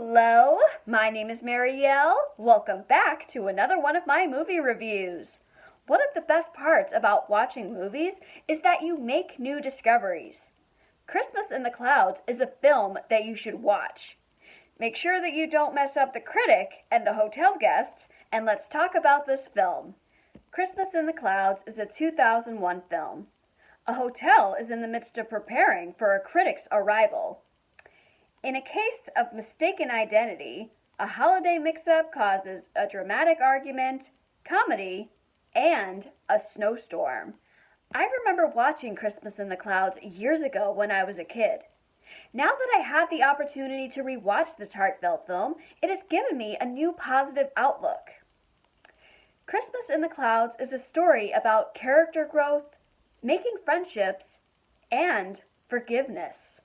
Hello, my name is Marielle. Welcome back to another one of my movie reviews. One of the best parts about watching movies is that you make new discoveries. Christmas in the Clouds is a film that you should watch. Make sure that you don't mess up the critic and the hotel guests, and let's talk about this film. Christmas in the Clouds is a 2001 film. A hotel is in the midst of preparing for a critic's arrival. In a case of mistaken identity, a holiday mix-up causes a dramatic argument, comedy, and a snowstorm. I remember watching Christmas in the Clouds years ago when I was a kid. Now that I have the opportunity to rewatch this heartfelt film, it has given me a new positive outlook. Christmas in the Clouds is a story about character growth, making friendships, and forgiveness.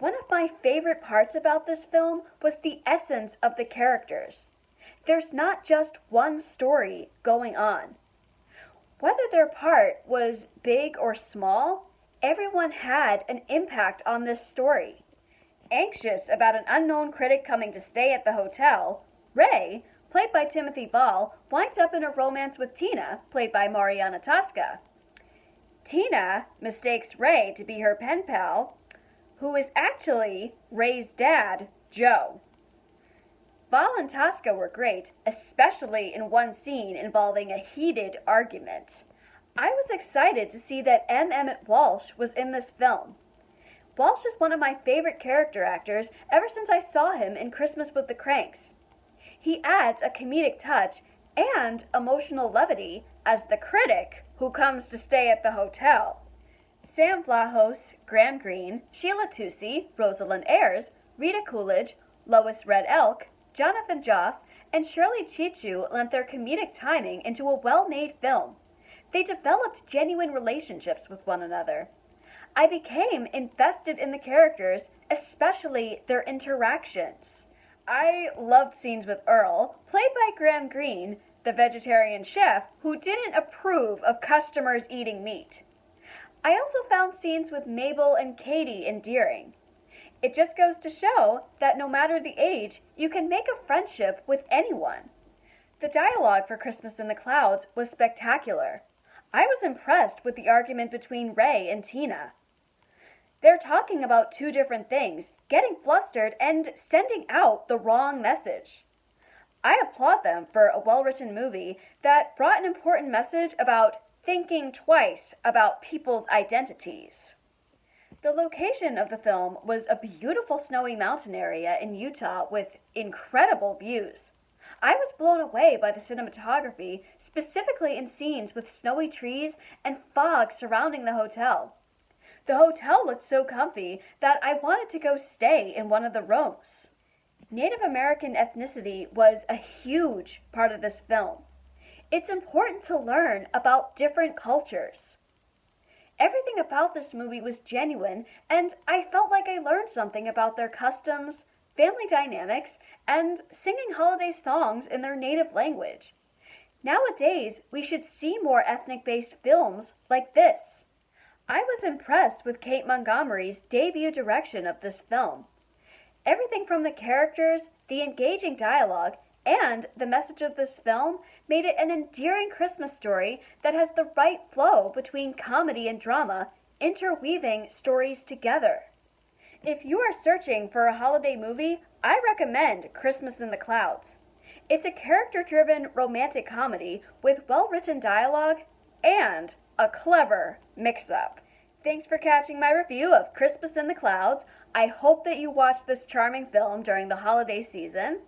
One of my favorite parts about this film was the essence of the characters. There's not just one story going on. Whether their part was big or small, everyone had an impact on this story. Anxious about an unknown critic coming to stay at the hotel, Ray, played by Timothy Ball, winds up in a romance with Tina, played by Marielle Tosca. Tina mistakes Ray to be her pen pal, who is actually Ray's dad, Joe. Val and Tosca were great, especially in one scene involving a heated argument. I was excited to see that M. Emmett Walsh was in this film. Walsh is one of my favorite character actors ever since I saw him in Christmas with the Cranks. He adds a comedic touch and emotional levity as the critic who comes to stay at the hotel. Sam Vlahos, Graham Greene, Sheila Toosey, Rosalind Ayers, Rita Coolidge, Lois Red Elk, Jonathan Joss, and Shirley Chichu lent their comedic timing into a well-made film. They developed genuine relationships with one another. I became invested in the characters, especially their interactions. I loved scenes with Earl, played by Graham Greene, the vegetarian chef who didn't approve of customers eating meat. I also found scenes with Mabel and Katie endearing. It just goes to show that no matter the age, you can make a friendship with anyone. The dialogue for Christmas in the Clouds was spectacular. I was impressed with the argument between Ray and Tina. They're talking about two different things, getting flustered and sending out the wrong message. I applaud them for a well-written movie that brought an important message about thinking twice about people's identities. The location of the film was a beautiful snowy mountain area in Utah with incredible views. I was blown away by the cinematography, specifically in scenes with snowy trees and fog surrounding the hotel. The hotel looked so comfy that I wanted to go stay in one of the rooms. Native American ethnicity was a huge part of this film. It's important to learn about different cultures. Everything about this movie was genuine, and I felt like I learned something about their customs, family dynamics, and singing holiday songs in their native language. Nowadays, we should see more ethnic-based films like this. I was impressed with Kate Montgomery's debut direction of this film. Everything from the characters, the engaging dialogue, and the message of this film made it an endearing Christmas story that has the right flow between comedy and drama, interweaving stories together. If you are searching for a holiday movie, I recommend Christmas in the Clouds. It's a character-driven romantic comedy with well-written dialogue and a clever mix-up. Thanks for catching my review of Christmas in the Clouds. I hope that you watch this charming film during the holiday season.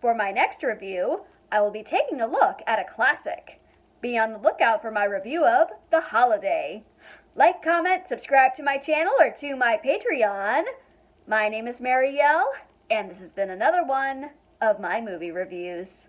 For my next review, I will be taking a look at a classic. Be on the lookout for my review of The Holiday. Like, comment, subscribe to my channel or to my Patreon. My name is Marielle, and this has been another one of my movie reviews.